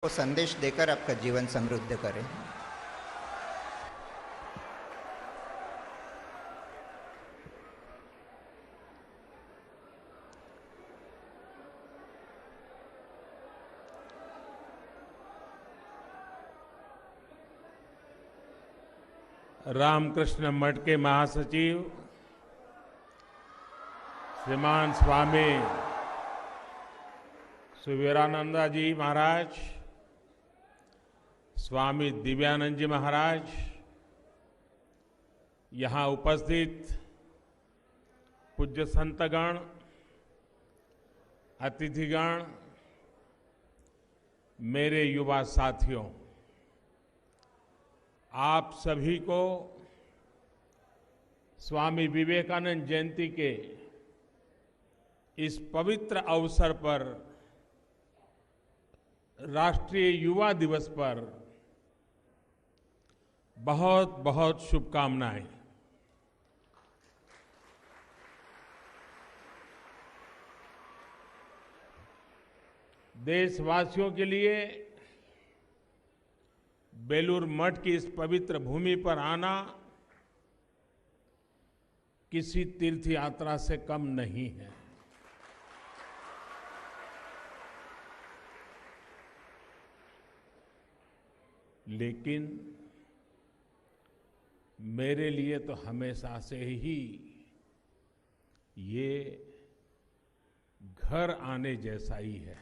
को संदेश देकर आपका जीवन समृद्ध करें। रामकृष्ण मठ के महासचिव श्रीमान स्वामी सुवीरानंदा जी महाराज, स्वामी दिव्यानंद जी महाराज, यहाँ उपस्थित पूज्य संतगण, अतिथिगण, मेरे युवा साथियों, आप सभी को स्वामी विवेकानंद जयंती के इस पवित्र अवसर पर, राष्ट्रीय युवा दिवस पर बहुत बहुत शुभकामनाएं। देशवासियों के लिए बेलूर मठ की इस पवित्र भूमि पर आना किसी तीर्थ यात्रा से कम नहीं है। लेकिन मेरे लिए तो हमेशा से ही ये घर आने जैसा ही है।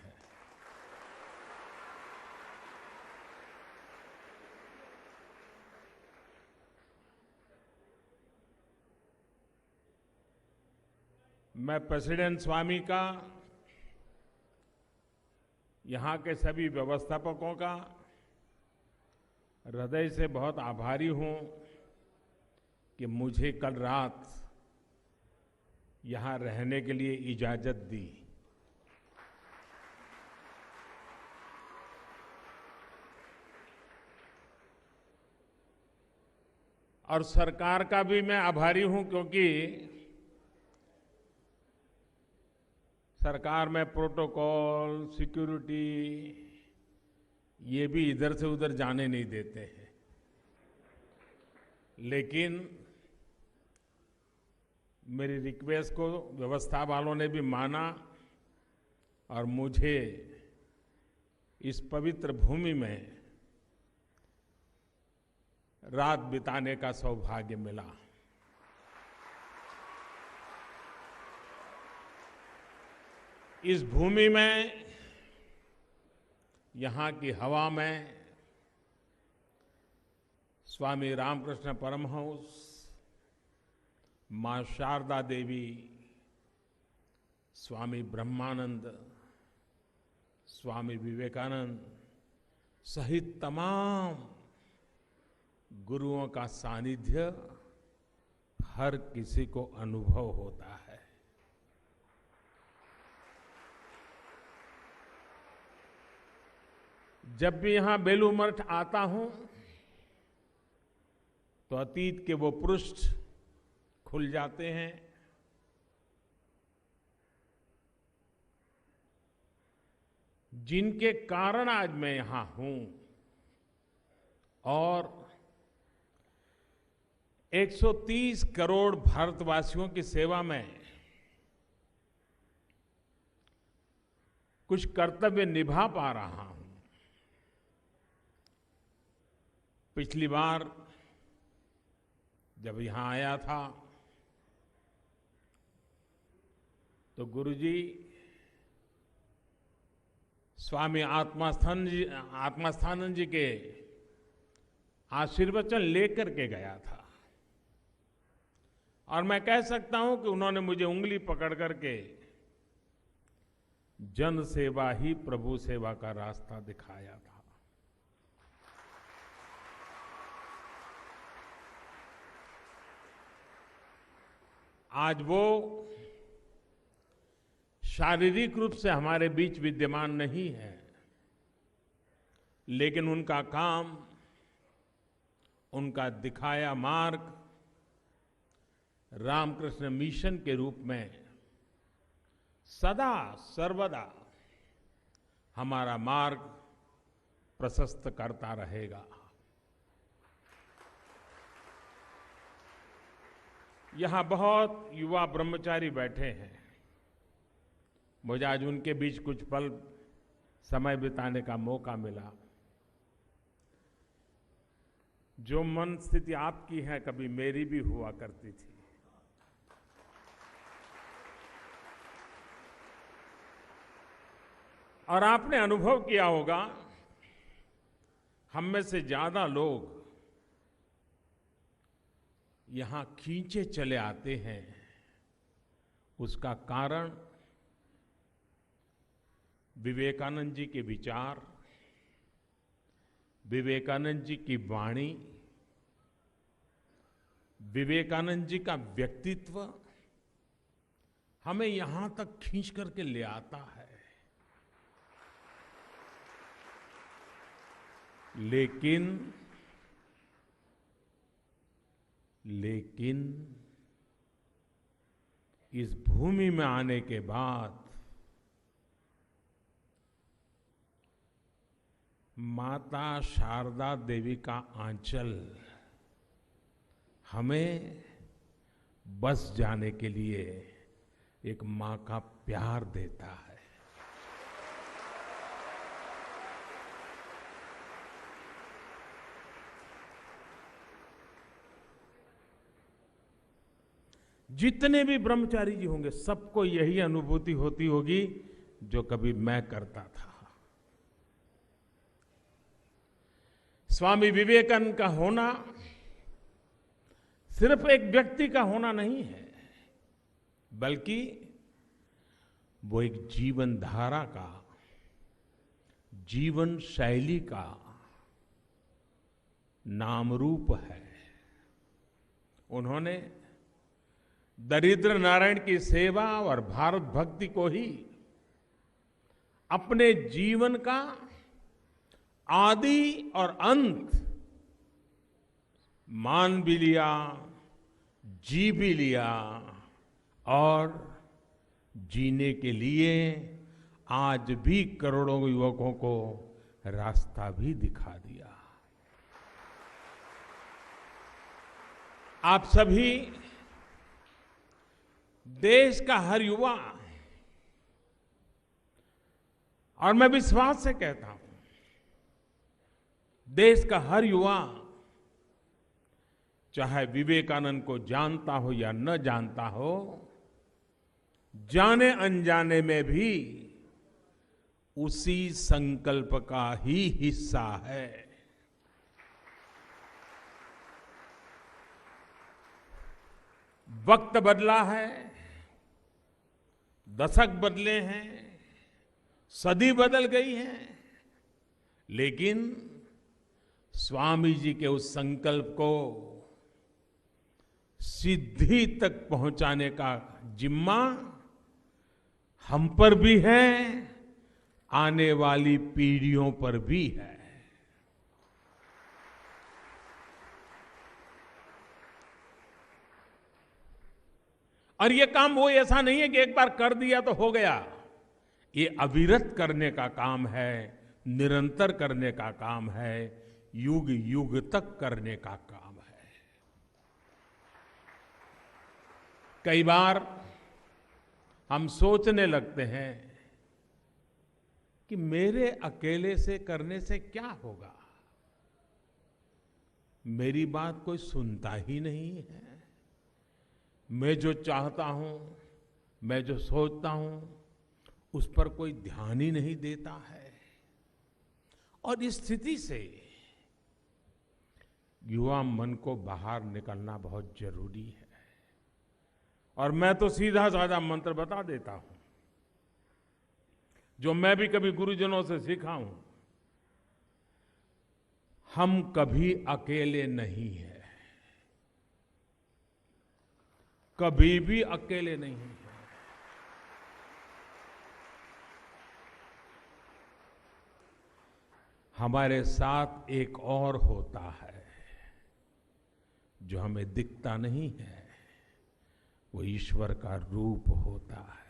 मैं प्रेसिडेंट स्वामी का, यहाँ के सभी व्यवस्थापकों का हृदय से बहुत आभारी हूं कि मुझे कल रात यहाँ रहने के लिए इजाजत दी। और सरकार का भी मैं आभारी हूं, क्योंकि सरकार में प्रोटोकॉल, सिक्योरिटी, ये भी इधर से उधर जाने नहीं देते हैं। लेकिन मेरी रिक्वेस्ट को व्यवस्था वालों ने भी माना और मुझे इस पवित्र भूमि में रात बिताने का सौभाग्य मिला। इस भूमि में, यहाँ की हवा में स्वामी रामकृष्ण परमहंस, मां शारदा देवी, स्वामी ब्रह्मानंद, स्वामी विवेकानंद सहित तमाम गुरुओं का सानिध्य हर किसी को अनुभव होता है। जब भी यहां बेलूर मठ आता हूं तो अतीत के वो पृष्ठ खुल जाते हैं। जिनके कारण आज मैं यहां हूं और 130 करोड़ भारतवासियों की सेवा में कुछ कर्तव्य निभा पा रहा हूं। पिछली बार जब यहां आया था तो गुरुजी स्वामी आत्मास्थानंद जी के आशीर्वचन लेकर के गया था, और मैं कह सकता हूं कि उन्होंने मुझे उंगली पकड़ करके जन सेवा ही प्रभु सेवा का रास्ता दिखाया था। आज वो शारीरिक रूप से हमारे बीच विद्यमान नहीं है, लेकिन उनका काम, उनका दिखाया मार्ग रामकृष्ण मिशन के रूप में सदा सर्वदा हमारा मार्ग प्रशस्त करता रहेगा। यहां बहुत युवा ब्रह्मचारी बैठे हैं। मुझे आज उनके बीच कुछ पल समय बिताने का मौका मिला। जो मन स्थिति आपकी है, कभी मेरी भी हुआ करती थी। और आपने अनुभव किया होगा, हम में से ज्यादा लोग यहां खींचे चले आते हैं। उसका कारण विवेकानंद जी के विचार, विवेकानंद जी की वाणी, विवेकानंद जी का व्यक्तित्व हमें यहां तक खींच करके ले आता है। लेकिन इस भूमि में आने के बाद माता शारदा देवी का आंचल हमें बस जाने के लिए एक मां का प्यार देता है। जितने भी ब्रह्मचारी जी होंगे, सबको यही अनुभूति होती होगी जो कभी मैं करता था। स्वामी विवेकानंद का होना सिर्फ एक व्यक्ति का होना नहीं है, बल्कि वो एक जीवन धारा का, जीवन शैली का नाम रूप है। उन्होंने दरिद्र नारायण की सेवा और भारत भक्ति को ही अपने जीवन का आदि और अंत मान भी लिया, जी भी लिया और जीने के लिए आज भी करोड़ों युवकों को रास्ता भी दिखा दिया। आप सभी, देश का हर युवा, और मैं विश्वास से कहता हूं, देश का हर युवा चाहे विवेकानंद को जानता हो या न जानता हो, जाने अनजाने में भी उसी संकल्प का ही हिस्सा है। वक्त बदला है, दशक बदले हैं, सदी बदल गई है, लेकिन स्वामी जी के उस संकल्प को सिद्धि तक पहुंचाने का जिम्मा हम पर भी है, आने वाली पीढ़ियों पर भी है। और ये काम वो ऐसा नहीं है कि एक बार कर दिया तो हो गया। ये अविरत करने का काम है, निरंतर करने का काम है, युग युग तक करने का काम है। कई बार हम सोचने लगते हैं कि मेरे अकेले से करने से क्या होगा, मेरी बात कोई सुनता ही नहीं है, मैं जो चाहता हूं, मैं जो सोचता हूं, उस पर कोई ध्यान ही नहीं देता है। और इस स्थिति से युवा मन को बाहर निकलना बहुत जरूरी है। और मैं तो सीधा साधा मंत्र बता देता हूं, जो मैं भी कभी गुरुजनों से सीखा हूं। हम कभी अकेले नहीं हैं, कभी भी अकेले नहीं हैं। हमारे साथ एक और होता है जो हमें दिखता नहीं है, वो ईश्वर का रूप होता है।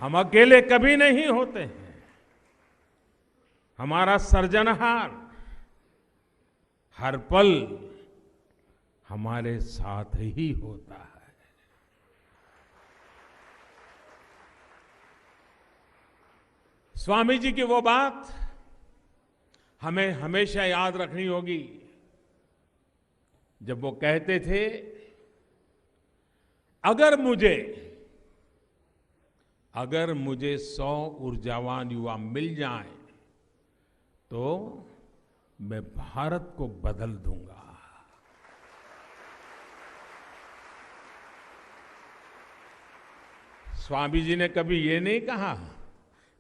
हम अकेले कभी नहीं होते हैं। हमारा सृजनहार हर पल हमारे साथ ही होता है। स्वामी जी की वो बात हमें हमेशा याद रखनी होगी, जब वो कहते थे, अगर मुझे 100 ऊर्जावान युवा मिल जाएं, तो मैं भारत को बदल दूंगा। स्वामी जी ने कभी ये नहीं कहा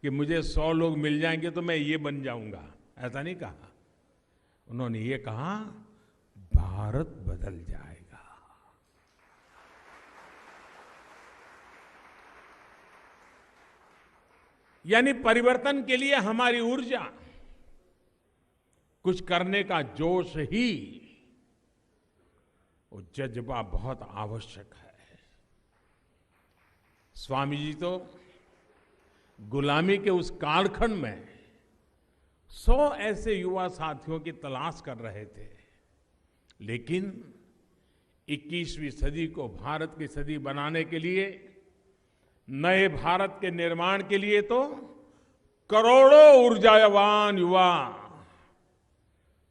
कि मुझे 100 लोग मिल जाएंगे तो मैं ये बन जाऊंगा, ऐसा नहीं कहा। उन्होंने ये कहा, भारत बदल जाएगा। यानी परिवर्तन के लिए हमारी ऊर्जा, कुछ करने का जोश ही, वो जज्बा बहुत आवश्यक है। स्वामी जी तो गुलामी के उस कालखंड में 100 ऐसे युवा साथियों की तलाश कर रहे थे, लेकिन 21वीं सदी को भारत की सदी बनाने के लिए, नए भारत के निर्माण के लिए तो करोड़ों ऊर्जावान युवा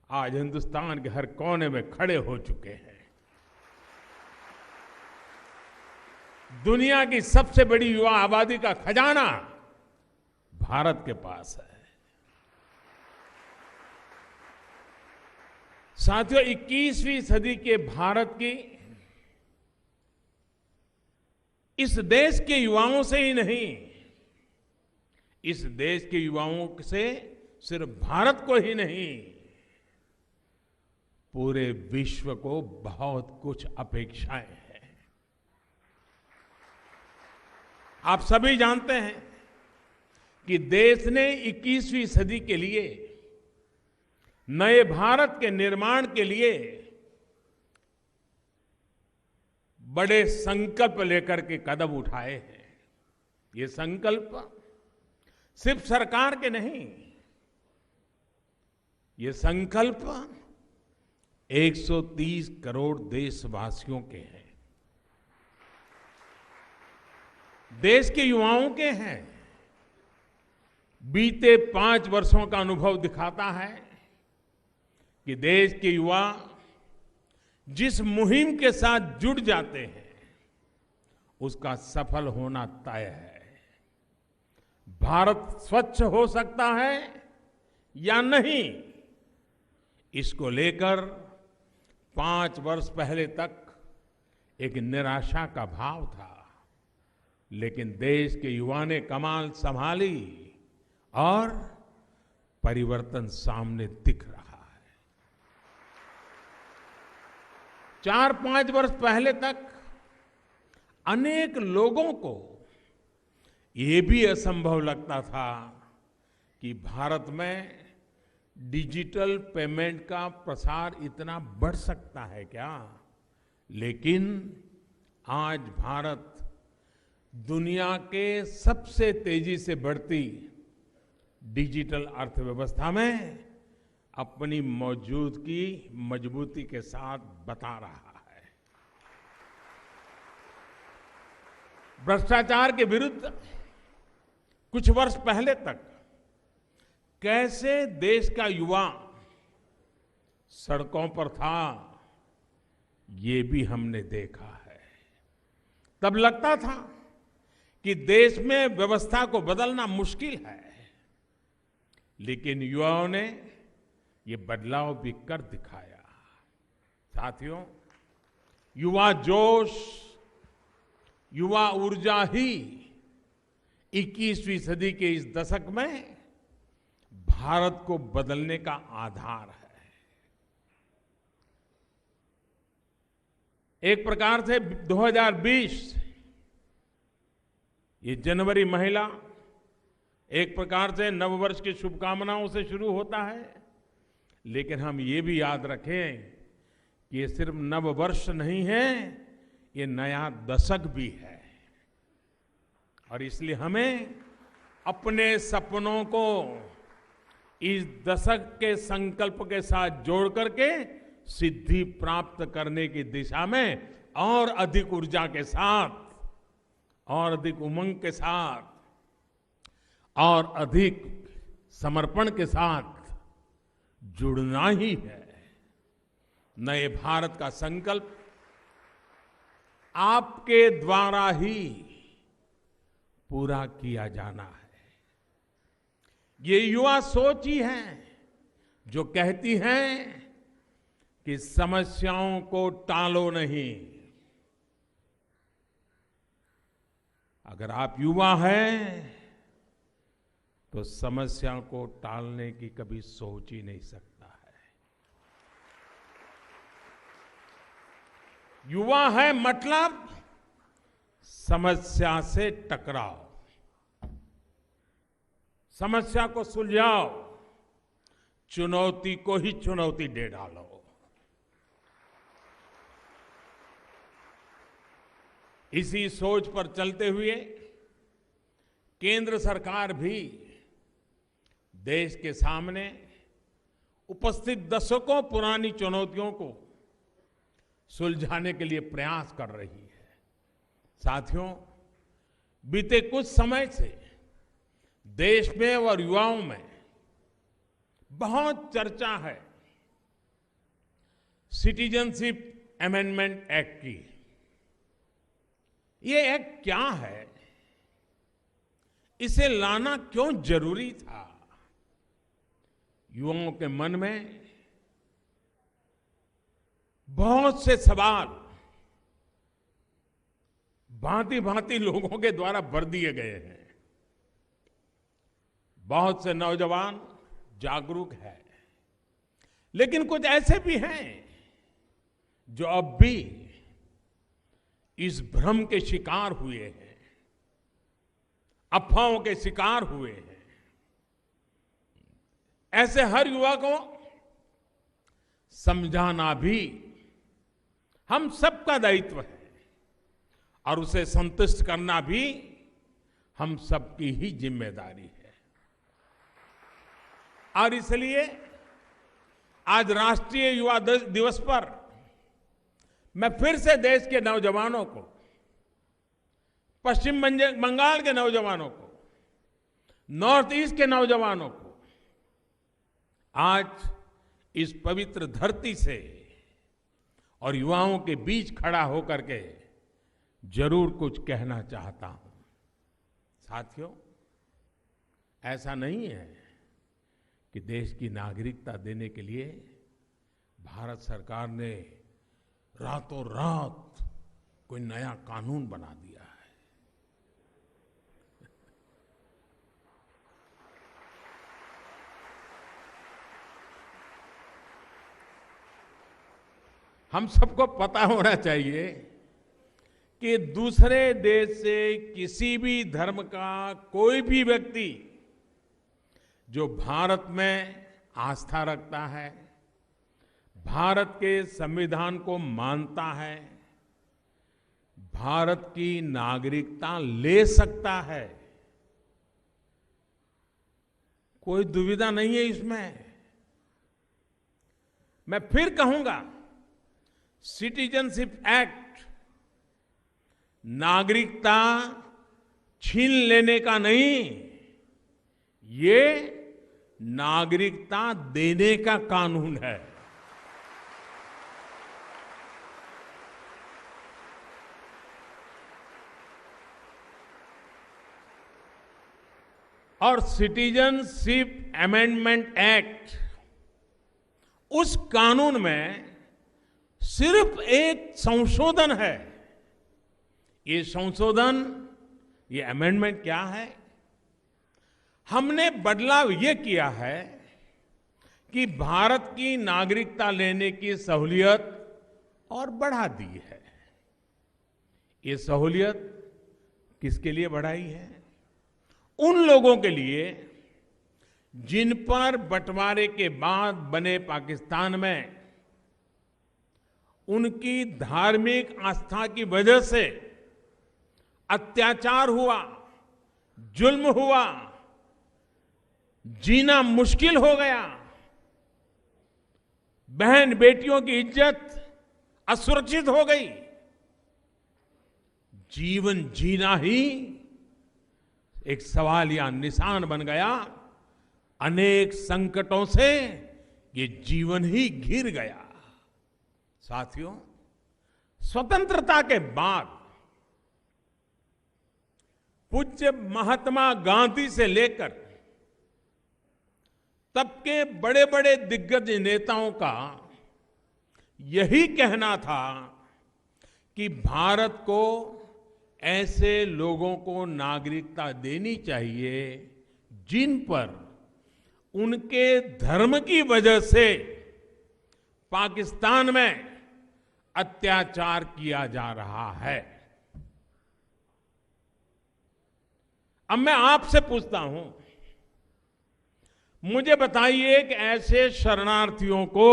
आज हिंदुस्तान के हर कोने में खड़े हो चुके हैं। दुनिया की सबसे बड़ी युवा आबादी का खजाना भारत के पास है। साथियों, 21वीं सदी के भारत की, इस देश के युवाओं से ही नहीं, इस देश के युवाओं से सिर्फ भारत को ही नहीं, पूरे विश्व को बहुत कुछ अपेक्षाएं हैं। आप सभी जानते हैं कि देश ने 21वीं सदी के लिए, नए भारत के निर्माण के लिए बड़े संकल्प लेकर के कदम उठाए हैं। ये संकल्प सिर्फ सरकार के नहीं, ये संकल्प 130 करोड़ देशवासियों के हैं, देश के युवाओं के हैं। बीते 5 वर्षों का अनुभव दिखाता है कि देश के युवा जिस मुहिम के साथ जुड़ जाते हैं, उसका सफल होना तय है। भारत स्वच्छ हो सकता है या नहीं, इसको लेकर 5 वर्ष पहले तक एक निराशा का भाव था, लेकिन देश के युवा ने कमान संभाली और परिवर्तन सामने दिख रहा है। 4-5 वर्ष पहले तक अनेक लोगों को ये भी असंभव लगता था कि भारत में डिजिटल पेमेंट का प्रसार इतना बढ़ सकता है क्या। लेकिन आज भारत दुनिया के सबसे तेजी से बढ़ती डिजिटल अर्थव्यवस्था में अपनी मौजूदगी मजबूती के साथ बता रहा है। भ्रष्टाचार के विरुद्ध कुछ वर्ष पहले तक कैसे देश का युवा सड़कों पर था, ये भी हमने देखा है। तब लगता था कि देश में व्यवस्था को बदलना मुश्किल है, लेकिन युवाओं ने ये बदलाव भी कर दिखाया। साथियों, युवा जोश, युवा ऊर्जा ही 21वीं सदी के इस दशक में भारत को बदलने का आधार है। एक प्रकार से 2020 ये जनवरी महीना एक प्रकार से नववर्ष की शुभकामनाओं से शुरू होता है, लेकिन हम ये भी याद रखें कि ये सिर्फ नववर्ष नहीं है, ये नया दशक भी है। और इसलिए हमें अपने सपनों को इस दशक के संकल्प के साथ जोड़ करके सिद्धि प्राप्त करने की दिशा में और अधिक ऊर्जा के साथ, और अधिक उमंग के साथ, और अधिक समर्पण के साथ जुड़ना ही है। नए भारत का संकल्प आपके द्वारा ही पूरा किया जाना है। ये युवा सोच ही है जो कहती है कि समस्याओं को टालो नहीं। अगर आप युवा हैं तो समस्या को टालने की कभी सोच ही नहीं सकता है। युवा है मतलब समस्या से टकराओ, समस्या को सुलझाओ, चुनौती को ही चुनौती दे डालो। इसी सोच पर चलते हुए केंद्र सरकार भी देश के सामने उपस्थित दशकों पुरानी चुनौतियों को सुलझाने के लिए प्रयास कर रही है। साथियों, बीते कुछ समय से देश में और युवाओं में बहुत चर्चा है सिटीजनशिप अमेंडमेंट एक्ट की। ये एक्ट क्या है? इसे लाना क्यों जरूरी था? युवाओं के मन में बहुत से सवाल भांति भांति लोगों के द्वारा भर दिए गए हैं। बहुत से नौजवान जागरूक हैं, लेकिन कुछ ऐसे भी हैं जो अब भी इस भ्रम के शिकार हुए हैं, अफवाहों के शिकार हुए हैं। ऐसे हर युवा को समझाना भी हम सबका दायित्व है और उसे संतुष्ट करना भी हम सबकी ही जिम्मेदारी है। और इसलिए आज राष्ट्रीय युवा दिवस पर मैं फिर से देश के नौजवानों को, पश्चिम बंगाल के नौजवानों को, नॉर्थ ईस्ट के नौजवानों को आज इस पवित्र धरती से और युवाओं के बीच खड़ा होकर के जरूर कुछ कहना चाहता हूं। साथियों, ऐसा नहीं है कि देश की नागरिकता देने के लिए भारत सरकार ने रातों रात कोई नया कानून बना दिया है। हम सबको पता होना चाहिए कि दूसरे देश से किसी भी धर्म का कोई भी व्यक्ति जो भारत में आस्था रखता है, भारत के संविधान को मानता है, भारत की नागरिकता ले सकता है। कोई दुविधा नहीं है इसमें। मैं फिर कहूंगा, सिटीजनशिप एक्ट नागरिकता छीन लेने का नहीं, ये नागरिकता देने का कानून है। और सिटीजनशिप अमेंडमेंट एक्ट उस कानून में सिर्फ एक संशोधन है। ये संशोधन, ये अमेंडमेंट क्या है? हमने बदलाव ये किया है कि भारत की नागरिकता लेने की सहूलियत और बढ़ा दी है। ये सहूलियत किसके लिए बढ़ाई है? उन लोगों के लिए जिन पर बंटवारे के बाद बने पाकिस्तान में उनकी धार्मिक आस्था की वजह से अत्याचार हुआ, जुल्म हुआ, जीना मुश्किल हो गया, बहन बेटियों की इज्जत असुरक्षित हो गई, जीवन जीना ही एक सवालिया निशान बन गया। अनेक संकटों से ये जीवन ही घिर गया। साथियों, स्वतंत्रता के बाद पूज्य महात्मा गांधी से लेकर तब के बड़े बड़े दिग्गज नेताओं का यही कहना था कि भारत को ऐसे लोगों को नागरिकता देनी चाहिए जिन पर उनके धर्म की वजह से पाकिस्तान में अत्याचार किया जा रहा है। अब मैं आपसे पूछता हूं, मुझे बताइए कि ऐसे शरणार्थियों को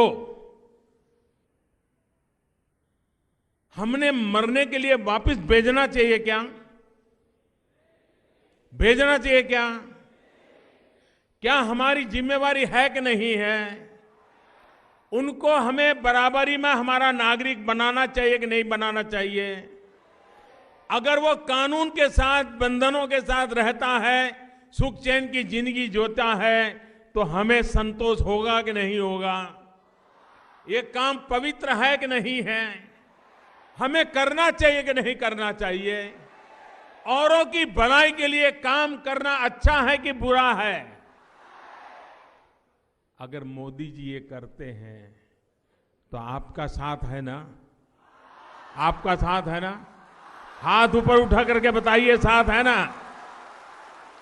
हमने मरने के लिए वापस भेजना चाहिए क्या? भेजना चाहिए क्या? क्या हमारी जिम्मेवारी है कि नहीं है? उनको हमें बराबरी में हमारा नागरिक बनाना चाहिए कि नहीं बनाना चाहिए? अगर वो कानून के साथ, बंधनों के साथ रहता है, सुख चैन की जिंदगी जीता है, तो हमें संतोष होगा कि नहीं होगा? ये काम पवित्र है कि नहीं है? हमें करना चाहिए कि नहीं करना चाहिए? औरों की भलाई के लिए काम करना अच्छा है कि बुरा है? अगर मोदी जी ये करते हैं तो आपका साथ है ना? आपका साथ है ना? हाथ ऊपर उठा करके बताइए, साथ है ना?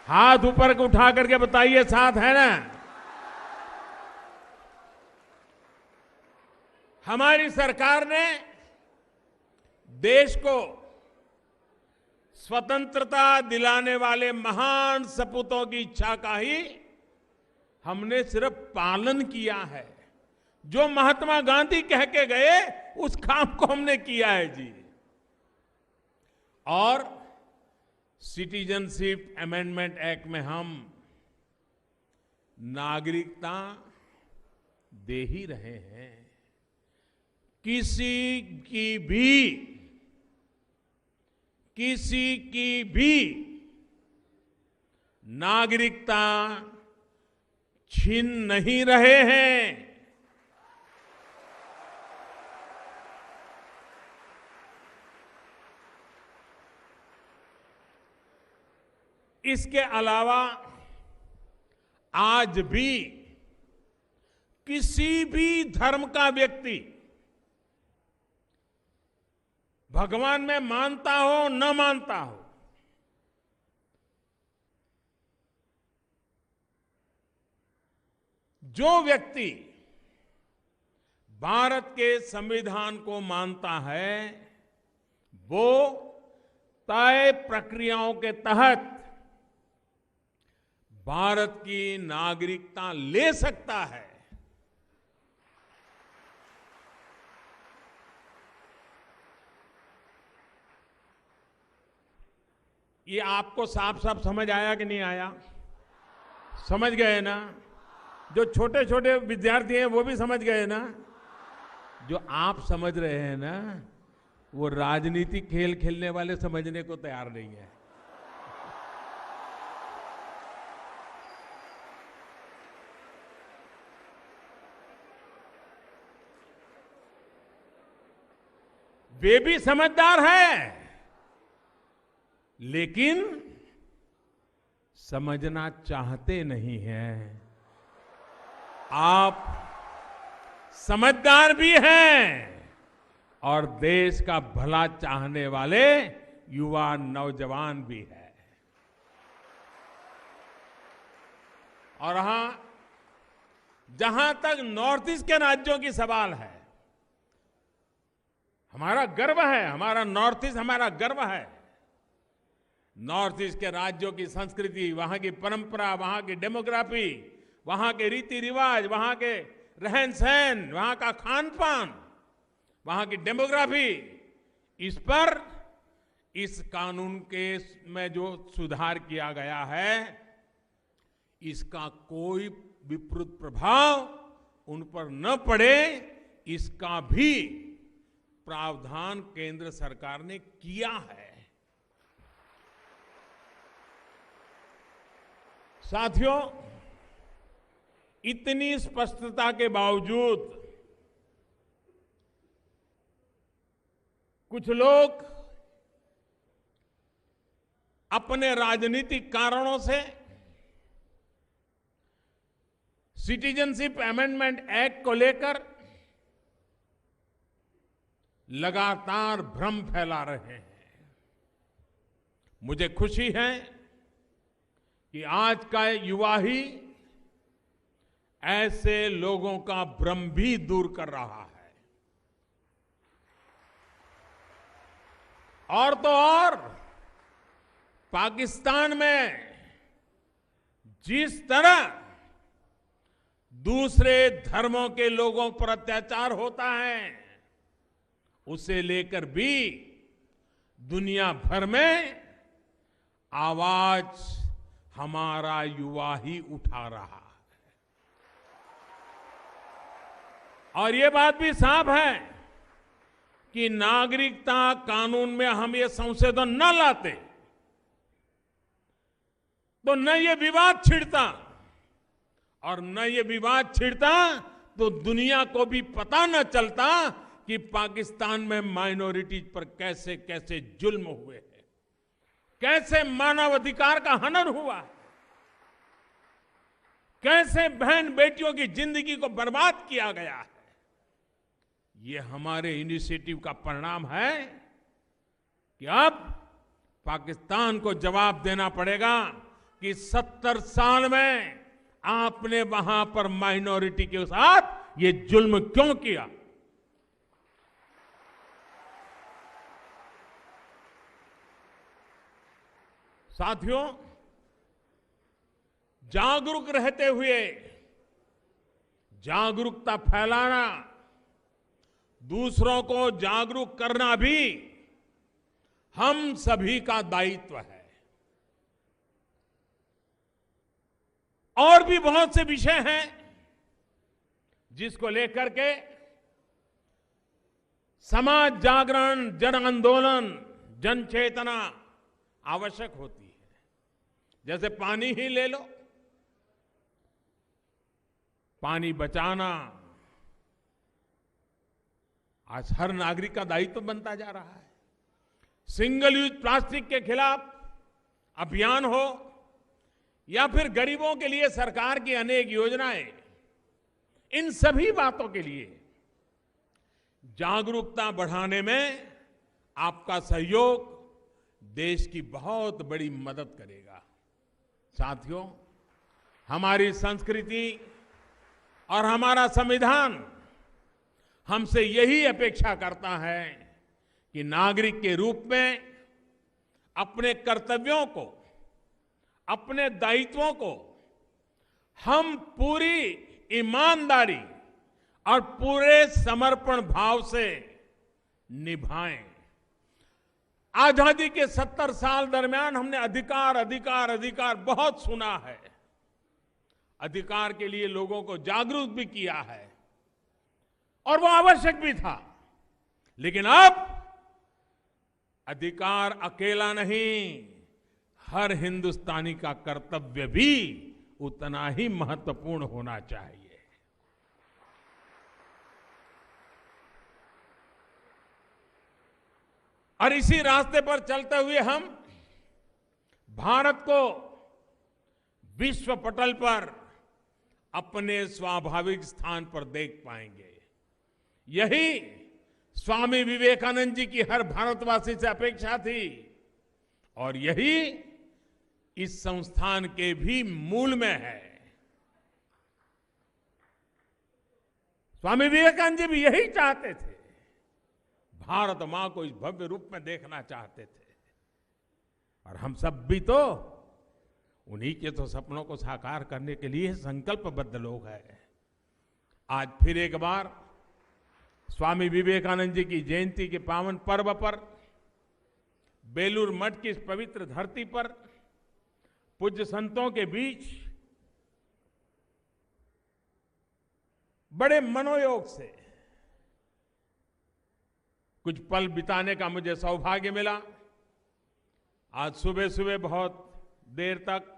हाथ ऊपर उठा करके बताइए, साथ है ना? हमारी सरकार ने देश को स्वतंत्रता दिलाने वाले महान सपूतों की इच्छा का ही हमने सिर्फ पालन किया है। जो महात्मा गांधी कह के गए उस काम को हमने किया है जी। और सिटीजनशिप अमेंडमेंट एक्ट में हम नागरिकता दे ही रहे हैं। किसी की भी नागरिकता छीन नहीं रहे हैं। इसके अलावा आज भी किसी भी धर्म का व्यक्ति, भगवान में मानता हो न मानता हो, जो व्यक्ति भारत के संविधान को मानता है वो तय प्रक्रियाओं के तहत भारत की नागरिकता ले सकता है। ये आपको साफ साफ समझ आया कि नहीं आया? समझ गए ना? जो छोटे छोटे विद्यार्थी हैं वो भी समझ गए ना? जो आप समझ रहे हैं ना, वो राजनीतिक खेल खेलने वाले समझने को तैयार नहीं है। वे भी समझदार हैं, लेकिन समझना चाहते नहीं हैं। आप समझदार भी हैं और देश का भला चाहने वाले युवा नौजवान भी हैं। और जहां तक नॉर्थ ईस्ट के राज्यों की सवाल है, हमारा गर्व है, हमारा नॉर्थ ईस्ट हमारा गर्व है। नॉर्थ ईस्ट के राज्यों की संस्कृति, वहां की परंपरा, वहां की डेमोग्राफी, वहां के रीति रिवाज, वहां के रहन सहन, वहां का खान पान, वहां की डेमोग्राफी, इस पर इस कानून के में जो सुधार किया गया है, इसका कोई विपरीत प्रभाव उन पर न पड़े, इसका भी प्रावधान केंद्र सरकार ने किया है। साथियों, इतनी स्पष्टता के बावजूद कुछ लोग अपने राजनीतिक कारणों से सिटीजनशिप अमेंडमेंट एक्ट को लेकर लगातार भ्रम फैला रहे हैं। मुझे खुशी है कि आज का युवा ही ऐसे लोगों का भ्रम भी दूर कर रहा है। और तो और पाकिस्तान में जिस तरह दूसरे धर्मों के लोगों पर अत्याचार होता है, उसे लेकर भी दुनिया भर में आवाज हमारा युवा ही उठा रहा है। और ये बात भी साफ है कि नागरिकता कानून में हम ये संशोधन न लाते तो न ये विवाद छिड़ता, और न ये विवाद छिड़ता तो दुनिया को भी पता न चलता कि पाकिस्तान में माइनॉरिटीज पर कैसे कैसे जुल्म हुए हैं, कैसे मानव अधिकार का हनन हुआ है, कैसे बहन बेटियों की जिंदगी को बर्बाद किया गया है। ये हमारे इनिशिएटिव का परिणाम है कि अब पाकिस्तान को जवाब देना पड़ेगा कि 70 साल में आपने वहां पर माइनॉरिटी के साथ ये जुल्म क्यों किया। साथियों, जागरूक रहते हुए जागरूकता फैलाना, दूसरों को जागरूक करना भी हम सभी का दायित्व है। और भी बहुत से विषय हैं जिसको लेकर के समाज जागरण, जन आंदोलन, जन चेतना आवश्यक होती है। जैसे पानी ही ले लो, पानी बचाना आज हर नागरिक का दायित्व बनता जा रहा है। सिंगल यूज प्लास्टिक के खिलाफ अभियान हो या फिर गरीबों के लिए सरकार की अनेक योजनाएं, इन सभी बातों के लिए जागरूकता बढ़ाने में आपका सहयोग देश की बहुत बड़ी मदद करेगा। साथियों, हमारी संस्कृति और हमारा संविधान हमसे यही अपेक्षा करता है कि नागरिक के रूप में अपने कर्तव्यों को, अपने दायित्वों को हम पूरी ईमानदारी और पूरे समर्पण भाव से निभाएं। आजादी के 70 साल दरमियान हमने अधिकार अधिकार अधिकार बहुत सुना है। अधिकार के लिए लोगों को जागरूक भी किया है और वो आवश्यक भी था। लेकिन अब अधिकार अकेला नहीं, हर हिंदुस्तानी का कर्तव्य भी उतना ही महत्वपूर्ण होना चाहिए। और इसी रास्ते पर चलते हुए हम भारत को विश्व पटल पर अपने स्वाभाविक स्थान पर देख पाएंगे। यही स्वामी विवेकानंद जी की हर भारतवासी से अपेक्षा थी और यही इस संस्थान के भी मूल में है। स्वामी विवेकानंद जी भी यही चाहते थे, भारत मां को इस भव्य रूप में देखना चाहते थे। और हम सब भी तो उन्हीं के तो सपनों को साकार करने के लिए संकल्पबद्ध लोग हैं। आज फिर एक बार स्वामी विवेकानंद जी की जयंती के पावन पर्व पर बेलूर मठ की इस पवित्र धरती पर पूज्य संतों के बीच बड़े मनोयोग से कुछ पल बिताने का मुझे सौभाग्य मिला। आज सुबह सुबह बहुत देर तक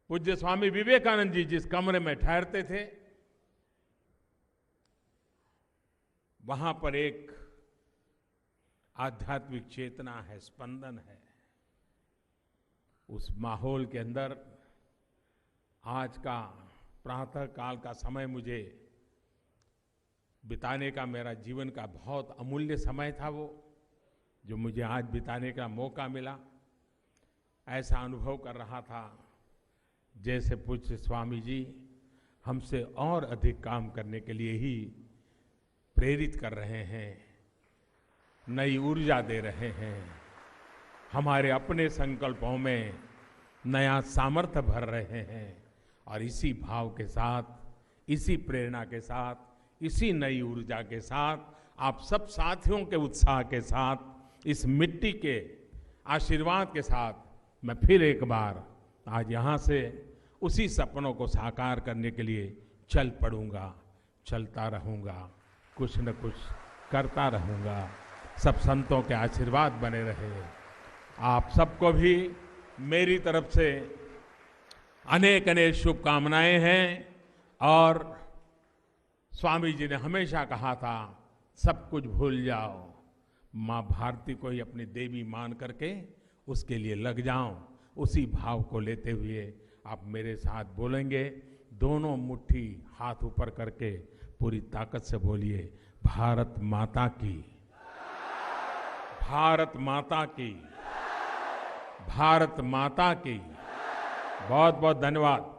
पूज्य स्वामी विवेकानंद जी जिस कमरे में ठहरते थे, वहां पर एक आध्यात्मिक चेतना है, स्पंदन है। उस माहौल के अंदर आज का प्रातः काल का समय मुझे बिताने का, मेरा जीवन का बहुत अमूल्य समय था वो, जो मुझे आज बिताने का मौका मिला। ऐसा अनुभव कर रहा था जैसे पूज्य स्वामी जी हमसे और अधिक काम करने के लिए ही प्रेरित कर रहे हैं, नई ऊर्जा दे रहे हैं, हमारे अपने संकल्पों में नया सामर्थ्य भर रहे हैं। और इसी भाव के साथ, इसी प्रेरणा के साथ, इसी नई ऊर्जा के साथ, आप सब साथियों के उत्साह के साथ, इस मिट्टी के आशीर्वाद के साथ मैं फिर एक बार आज यहाँ से उसी सपनों को साकार करने के लिए चल पड़ूंगा, चलता रहूंगा, कुछ न कुछ करता रहूंगा। सब संतों के आशीर्वाद बने रहे। आप सबको भी मेरी तरफ से अनेक अनेक शुभकामनाएं हैं। और स्वामी जी ने हमेशा कहा था, सब कुछ भूल जाओ, माँ भारती को ही अपनी देवी मान करके उसके लिए लग जाओ। उसी भाव को लेते हुए आप मेरे साथ बोलेंगे, दोनों मुट्ठी हाथ ऊपर करके पूरी ताकत से बोलिए, भारत माता की, भारत माता की, भारत माता की। बहुत बहुत धन्यवाद।